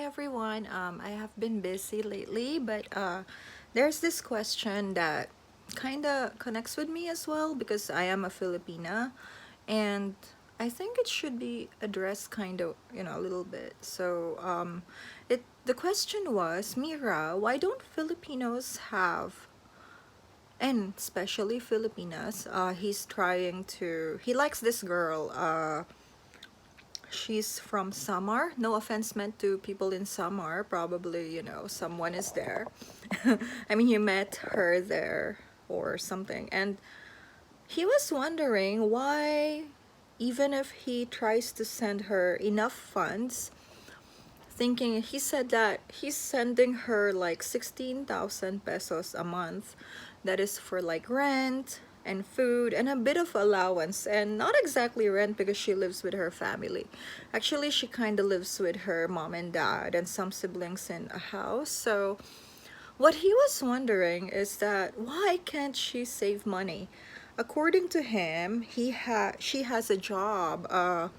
everyone. I have been busy lately, but there's this question that kind of connects with me as well because I am a Filipina, and I think it should be addressed kind of, a little bit. The question was, Mira, why don't Filipinos have, and especially Filipinas, he likes this girl, she's from Samar. No offense meant to people in Samar. Probably, someone is there. I mean, you met her there or something. And he was wondering why, even if he tries to send her enough funds, he said that he's sending her like 16,000 pesos a month. That is for like rent and food and a bit of allowance, and not exactly rent because she lives with her family. Actually, she kind of lives with her mom and dad and some siblings in a house. So what he was wondering is that why can't she save money? According to him, she has a job, I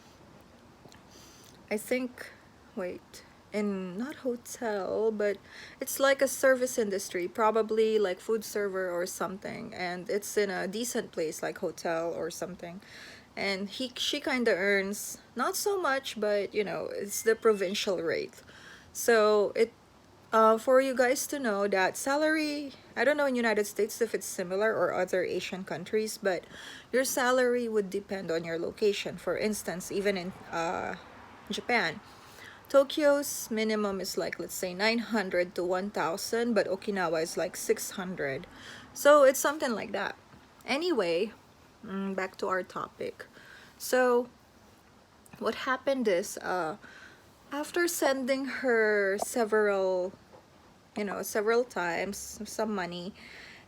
think, wait, in not hotel, but it's like a service industry, probably like food server or something, and it's in a decent place like hotel or something. And she kind of earns not so much, but it's the provincial rate. So for you guys to know that salary, I don't know in United States if it's similar or other Asian countries, but your salary would depend on your location. For instance, even in Japan, Tokyo's minimum is like, let's say, 900 to 1,000, but Okinawa is like 600. So it's something like that. Anyway, back to our topic. So what happened is, after sending her several times some money,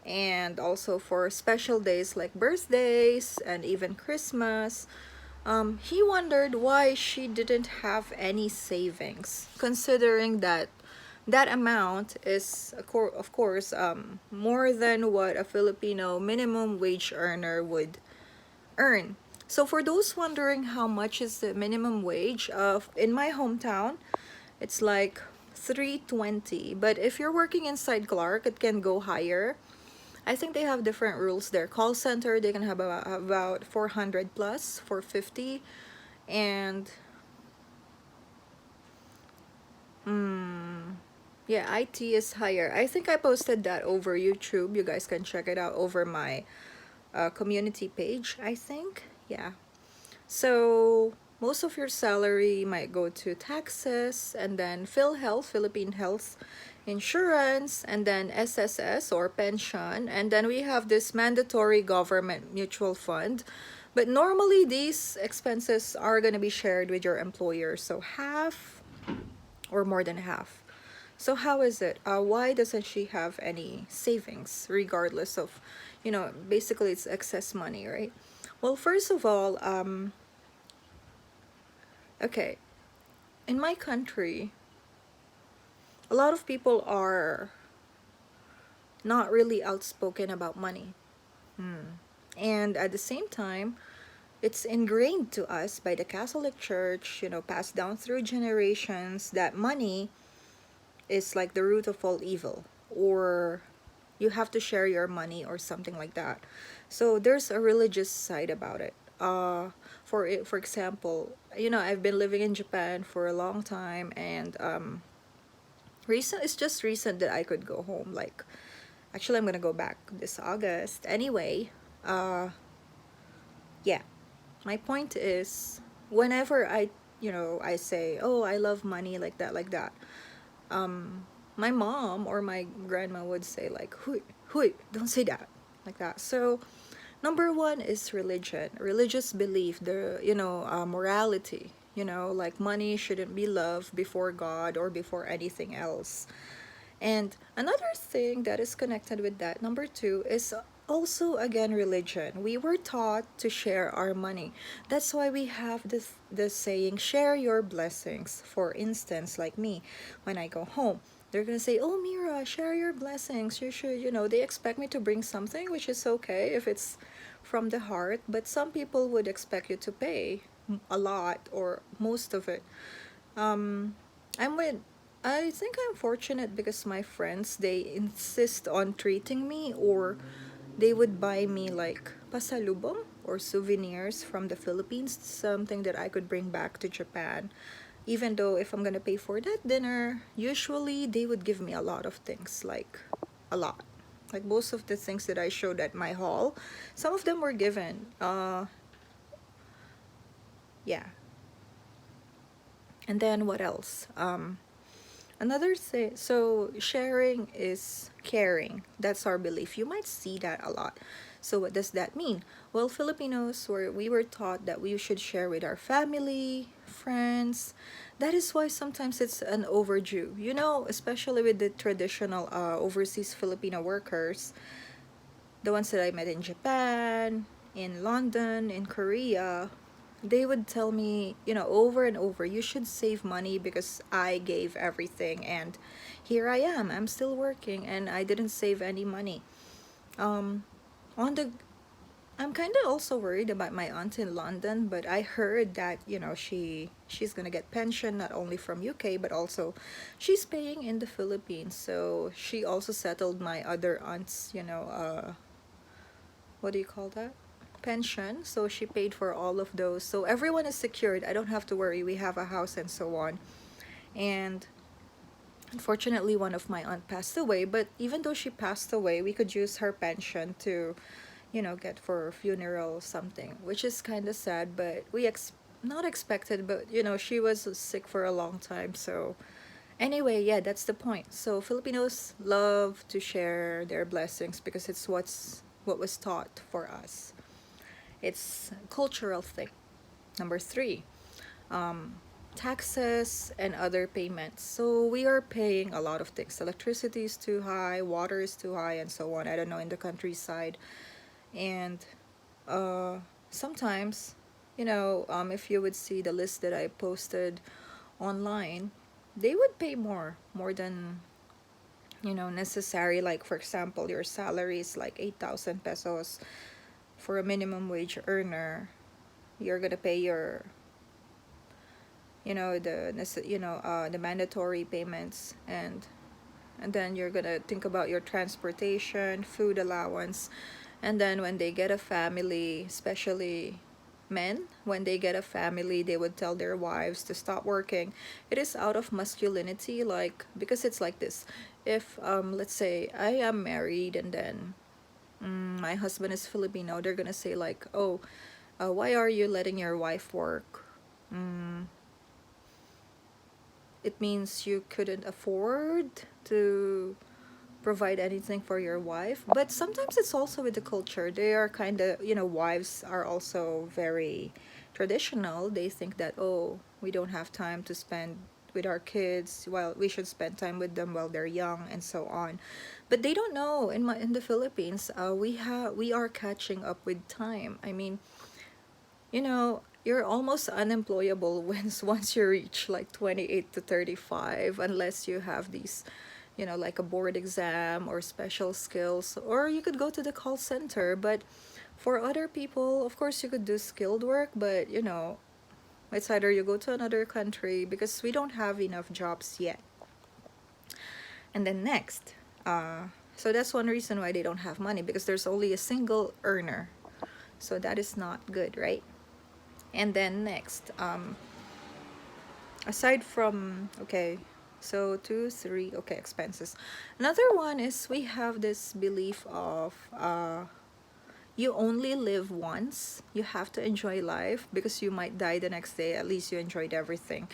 and also for special days like birthdays and even Christmas, he wondered why she didn't have any savings, considering that that amount is, of course, more than what a Filipino minimum wage earner would earn. So for those wondering how much is the minimum wage of in my hometown, it's like 320. But if you're working inside Clark, it can go higher. I think they have different rules there. Call center, they can have about 400 plus, 450. And yeah, IT is higher. I think I posted that over YouTube. You guys can check it out over my community page, I think. Yeah. So most of your salary might go to taxes, and then PhilHealth, Philippine Health Insurance, and then SSS or pension, and then we have this mandatory government mutual fund. But normally these expenses are going to be shared with your employer, so half or more than half. So how is it? Why doesn't she have any savings, regardless of, basically it's excess money, right? Well, first of all, okay, in my country, a lot of people are not really outspoken about money. And at the same time, it's ingrained to us by the Catholic Church, passed down through generations, that money is like the root of all evil, or you have to share your money or something like that. So there's a religious side about it. For example, I've been living in Japan for a long time, and it's just recent that I could go home. Like, actually, I'm gonna go back this August. Anyway, yeah. My point is, whenever I say, oh, I love money, like that, my mom or my grandma would say like, hui, hui, don't say that, like that. So number one is religious belief, morality, like money shouldn't be loved before God or before anything else. And another thing that is connected with that, number two, is also again religion. We were taught to share our money. That's why we have this saying, share your blessings. For instance, like me, when I go home, they're gonna say, oh, Mira, share your blessings. You should, they expect me to bring something, which is okay if it's from the heart, but some people would expect you to pay a lot or most of it. I'm with I think I'm fortunate because my friends, they insist on treating me, or they would buy me like pasalubong or souvenirs from the Philippines, something that I could bring back to Japan. Even though if I'm gonna pay for that dinner, usually they would give me a lot of things, like a lot. Like most of the things that I showed at my hall, some of them were given. Yeah. And then what else? Another thing, so sharing is caring. That's our belief. You might see that a lot. So what does that mean? Well, Filipinos we were taught that we should share with our family, friends. That is why sometimes it's an overdue. You know, especially with the traditional overseas Filipino workers, the ones that I met in Japan, in London, in Korea, they would tell me, you know, over and over, you should save money because I gave everything and here I am. I'm still working and I didn't save any money. Um, on the I'm kind of also worried about my aunt in London, but I heard that, you know, she's going to get pension not only from UK but also she's paying in the Philippines. So she also settled my other aunt's, you know, what do you call that? Pension. So she paid for all of those. So everyone is secured. I don't have to worry. We have a house and so on. And unfortunately, one of my aunt passed away. But even though she passed away, we could use her pension to, you know, get for funeral something, which is kind of sad. But not expected, but you know, she was sick for a long time. So anyway, yeah, that's the point. So Filipinos love to share their blessings because it's what was taught for us. It's a cultural thing. Number three, um, taxes and other payments. So we are paying a lot of things. Electricity is too high, water is too high, and so on. I don't know in the countryside. And uh, sometimes, you know, if you would see the list that I posted online, they would pay more than, you know, necessary. Like for example, your salary is like 8,000 pesos for a minimum wage earner. You're gonna pay your, you know, the mandatory payments, and then you're gonna think about your transportation, food allowance. And then when they get a family, especially men, when they get a family, they would tell their wives to stop working. It is out of masculinity, like, because it's like this. If let's say I am married and then my husband is Filipino, they're gonna say like, oh, why are you letting your wife work? mm, it means you couldn't afford to provide anything for your wife. But sometimes it's also with the culture. They are kind of, you know, wives are also very traditional. They think that, oh, we don't have time to spend with our kids, well, we should spend time with them while they're young and so on. But they don't know, in the Philippines, we are catching up with time. I mean, you know, you're almost unemployable once you reach like 28 to 35, unless you have these, you know, like a board exam or special skills, or you could go to the call center. But for other people, of course, you could do skilled work, but you know, it's either you go to another country because we don't have enough jobs yet. And then next, so that's one reason why they don't have money, because there's only a single earner. So that is not good, right? And then next, aside from, okay, so 2 3, okay, expenses. Another one is we have this belief of you only live once. You have to enjoy life because you might die the next day. At least you enjoyed everything.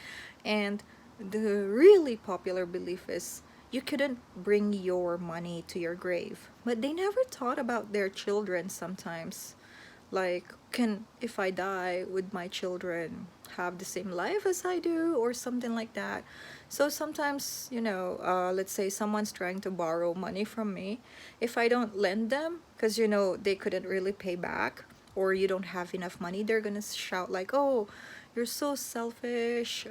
And the really popular belief is you couldn't bring your money to your grave. But they never thought about their children sometimes. Like, can if I die, would my children have the same life as I do, or something like that? So sometimes, you know, let's say someone's trying to borrow money from me. If I don't lend them, because you know they couldn't really pay back, or you don't have enough money, they're gonna shout like, "Oh, you're so selfish.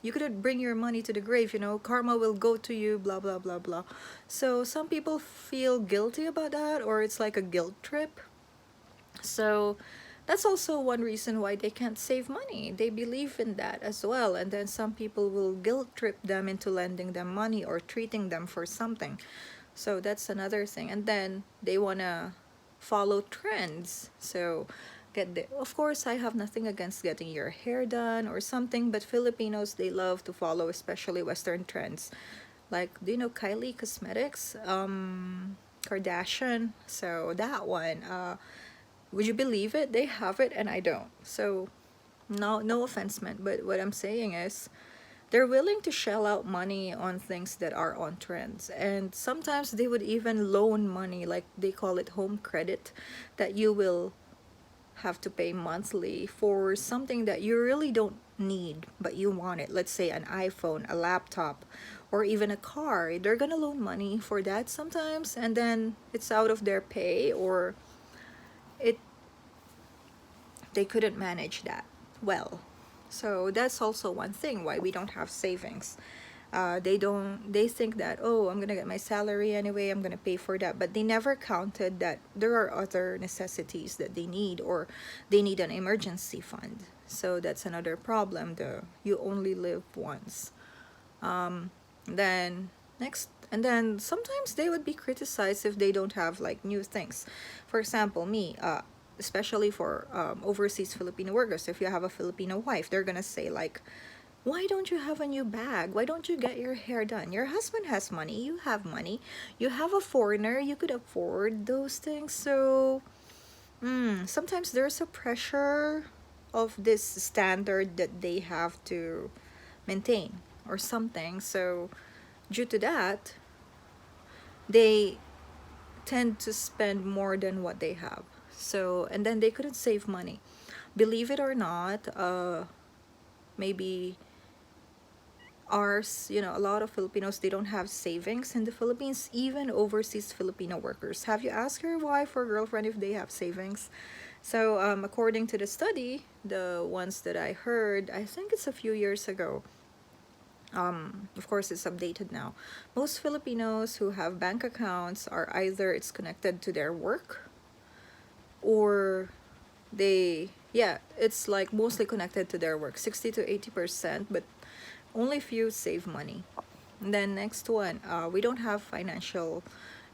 You couldn't bring your money to the grave. You know, karma will go to you. Blah blah blah blah." So some people feel guilty about that, or it's like a guilt trip. So that's also one reason why they can't save money. They believe in that as well. And then some people will guilt trip them into lending them money or treating them for something. So that's another thing. And then they want to follow trends. So of course, I have nothing against getting your hair done or something, but Filipinos, they love to follow especially Western trends. Like, do you know Kylie Cosmetics? Kardashian. So that one, would you believe it? They have it and I don't. So no offense meant, but what I'm saying is they're willing to shell out money on things that are on trends. And sometimes they would even loan money, like they call it home credit, that you will have to pay monthly for something that you really don't need but you want it. Let's say an iPhone, a laptop, or even a car. They're gonna loan money for that sometimes, and then it's out of their pay, or it they couldn't manage that well. So that's also one thing why we don't have savings. They think that, oh, I'm gonna get my salary anyway, I'm gonna pay for that, but they never counted that there are other necessities that they need, or they need an emergency fund. So that's another problem, the you only live once. Then next, and then sometimes they would be criticized if they don't have like new things. For example, me, especially for overseas Filipino workers, if you have a Filipino wife, they're gonna say like, why don't you have a new bag? Why don't you get your hair done? Your husband has money, you have money, you have a foreigner, you could afford those things. So sometimes there's a pressure of this standard that they have to maintain or something. So due to that, they tend to spend more than what they have. So, and then they couldn't save money. Believe it or not, maybe ours, a lot of Filipinos, they don't have savings in the Philippines, even overseas Filipino workers. Have you asked your wife or girlfriend if they have savings? So, according to the study, the ones that I heard, I think it's a few years ago, of course it's updated now, most Filipinos who have bank accounts are either it's connected to their work, or it's like mostly connected to their work, 60 to 80%, but only few save money. And then next one, we don't have financial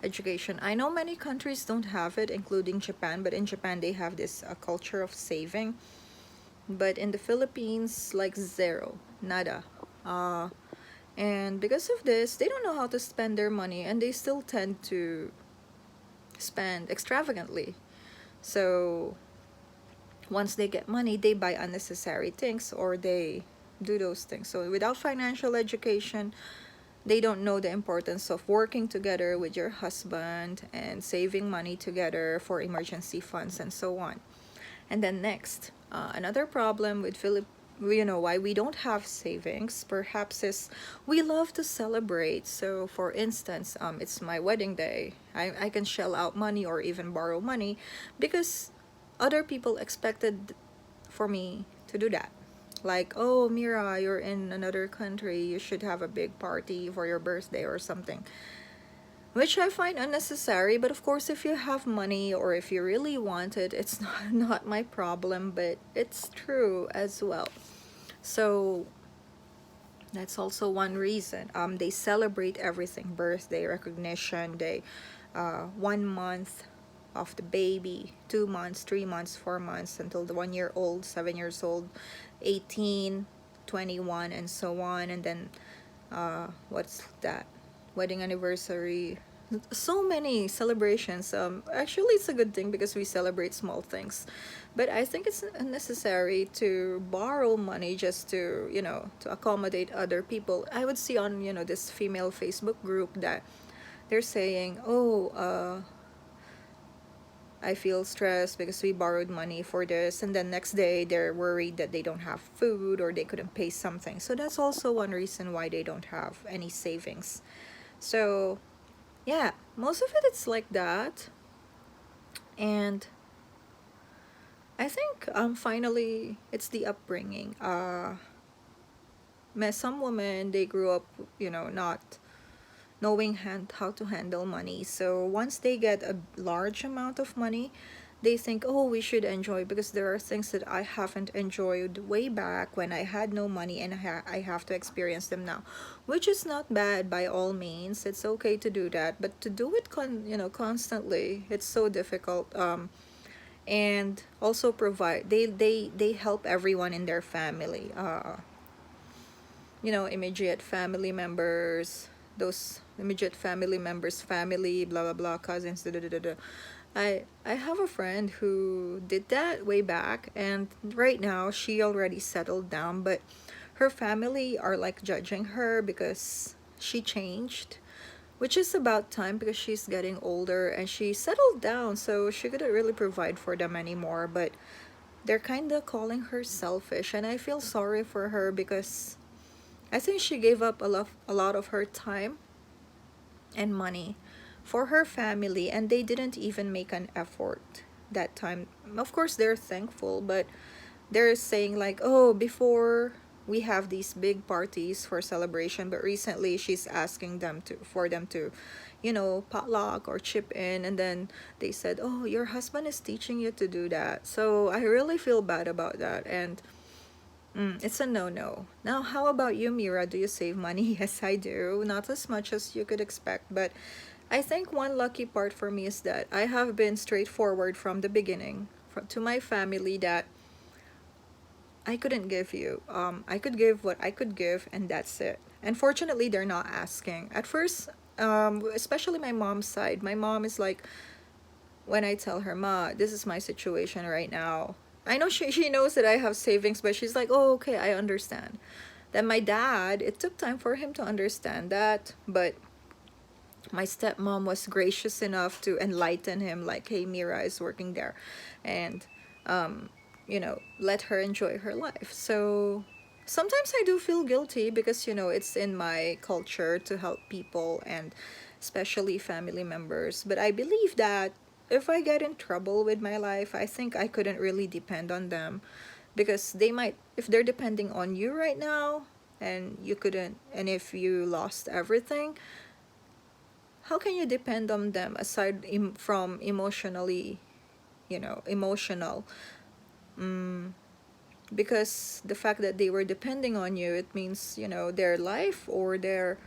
education. I know many countries don't have it, including Japan, but in Japan they have this culture of saving. But in the Philippines, like zero, nada. And because of this, they don't know how to spend their money, and they still tend to spend extravagantly. So once they get money, they buy unnecessary things, or they do those things. So without financial education, they don't know the importance of working together with your husband and saving money together for emergency funds and so on. And then next, another problem with why we don't have savings perhaps is we love to celebrate. So for instance, it's my wedding day. I can shell out money or even borrow money because other people expected for me to do that. Like, oh, Mira, you're in another country, you should have a big party for your birthday or something, which I find unnecessary. But of course, if you have money or if you really want it, it's not my problem, but it's true as well. So that's also one reason. They celebrate everything: birthday, recognition day, 1 month of the baby, 2 months, 3 months, 4 months, until the 1 year old, 7 years old, 18, 21, and so on. And then what's that? Wedding anniversary. So many celebrations. Actually, it's a good thing because we celebrate small things, but I think it's unnecessary to borrow money just to accommodate other people. I would see on this female Facebook group that they're saying, oh, I feel stressed because we borrowed money for this, and then next day they're worried that they don't have food or they couldn't pay something. So that's also one reason why they don't have any savings. So yeah, most of it's like that. And I think finally it's the upbringing. Some women, they grew up not knowing how to handle money. So once they get a large amount of money, they think, oh, we should enjoy, because there are things that I haven't enjoyed way back when I had no money, and I have to experience them now, which is not bad by all means. It's okay to do that, but to do it constantly, it's so difficult. And also provide, they help everyone in their family, immediate family members, those immediate family members, family, blah blah blah, cousins, da, da, da, da, da. I have a friend who did that way back, and right now she already settled down, but her family are like judging her because she changed, which is about time because she's getting older and she settled down, so she couldn't really provide for them anymore. But they're kind of calling her selfish, and I feel sorry for her because I think she gave up a lot of her time and money for her family, and they didn't even make an effort that time. Of course, they're thankful, but they're saying like, oh, before we have these big parties for celebration, but recently she's asking them to for them to, potluck or chip in, and then they said, oh, your husband is teaching you to do that. So I really feel bad about that, and it's a no-no. Now, how about you, Mira? Do you save money? Yes, I do. Not as much as you could expect, but I think one lucky part for me is that I have been straightforward from the beginning to my family that I couldn't give you. I could give what I could give, and that's it. And fortunately, they're not asking. At first, especially my mom's side, my mom is like, when I tell her, Ma, this is my situation right now. I know she knows that I have savings, but she's like, oh, okay, I understand. Then my dad, it took time for him to understand that, but my stepmom was gracious enough to enlighten him, like, hey, Mira is working there, and let her enjoy her life. So sometimes I do feel guilty because it's in my culture to help people, and especially family members, but I believe that if I get in trouble with my life, I think I couldn't really depend on them, because they might, if they're depending on you right now, and you couldn't, and if you lost everything, how can you depend on them aside from emotionally, emotional? mm, because the fact that they were depending on you, it means their life or their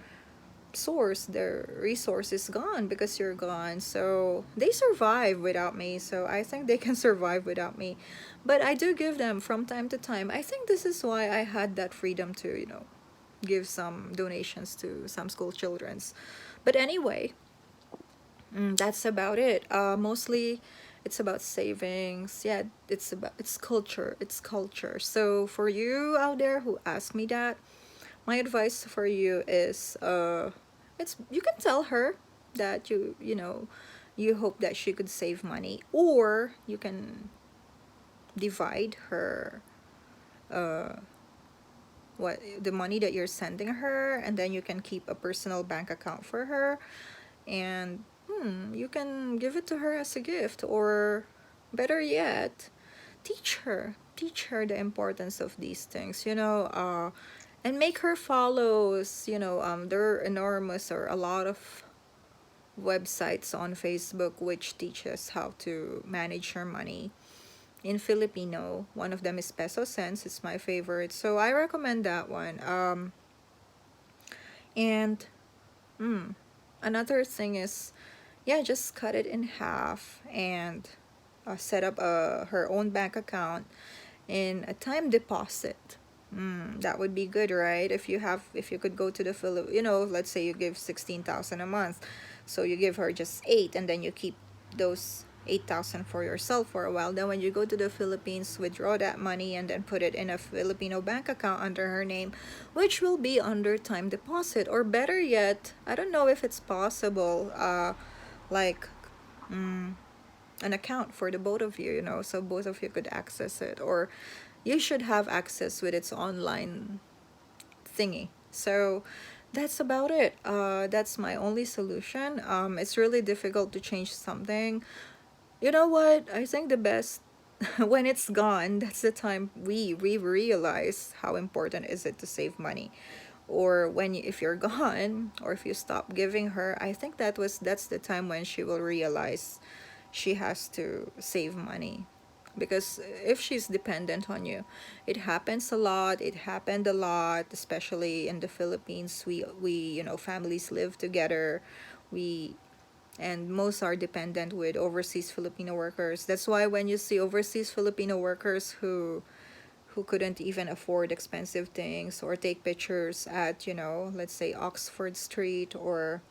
source, their resource is gone because you're gone. So they survive without me, so I think they can survive without me. But I do give them from time to time. I think this is why I had that freedom to give some donations to some school children's. But anyway, that's about it. Mostly it's about savings. Yeah, it's culture. It's culture. So for you out there who ask me that, my advice for you is it's, you can tell her that you hope that she could save money, or you can divide her what the money that you're sending her, and then you can keep a personal bank account for her, and you can give it to her as a gift, or better yet, teach her the importance of these things, and make her follows, there are enormous, or a lot of websites on Facebook which teaches how to manage your money in Filipino. One of them is Peso Sense. It's my favorite, so I recommend that one. And another thing is, yeah, just cut it in half, and set up her own bank account in a time deposit. That would be good, right? If you could go to the let's say you give 16,000 a month, so you give her just 8, and then you keep those 8,000 for yourself for a while. Then when you go to the Philippines, withdraw that money and then put it in a Filipino bank account under her name, which will be under time deposit. Or better yet, I don't know if it's possible, like an account for the both of you, so both of you could access it, or you should have access with its online thingy. So that's about it. That's my only solution. It's really difficult to change something. You know what? I think the best when it's gone, that's the time we realize how important is it to save money. Or if you're gone, or if you stop giving her, I think that's the time when she will realize she has to save money, because if she's dependent on you, it happens a lot. It happened a lot, especially in the Philippines. We families live together. We and most are dependent with overseas Filipino workers. That's why when you see overseas Filipino workers who couldn't even afford expensive things or take pictures at, let's say Oxford Street, or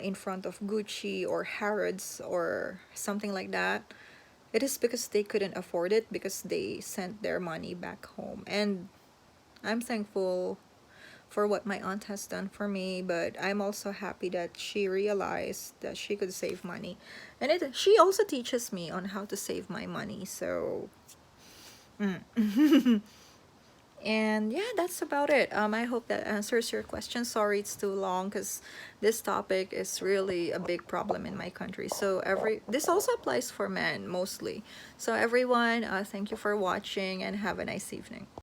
in front of Gucci or Harrods or something like that, it is because they couldn't afford it, because they sent their money back home. And I'm thankful for what my aunt has done for me, but I'm also happy that she realized that she could save money. And she also teaches me on how to save my money. So, and yeah, that's about it. I hope that answers your question. Sorry it's too long, because this topic is really a big problem in my country. So this also applies for men mostly. So everyone, thank you for watching and have a nice evening.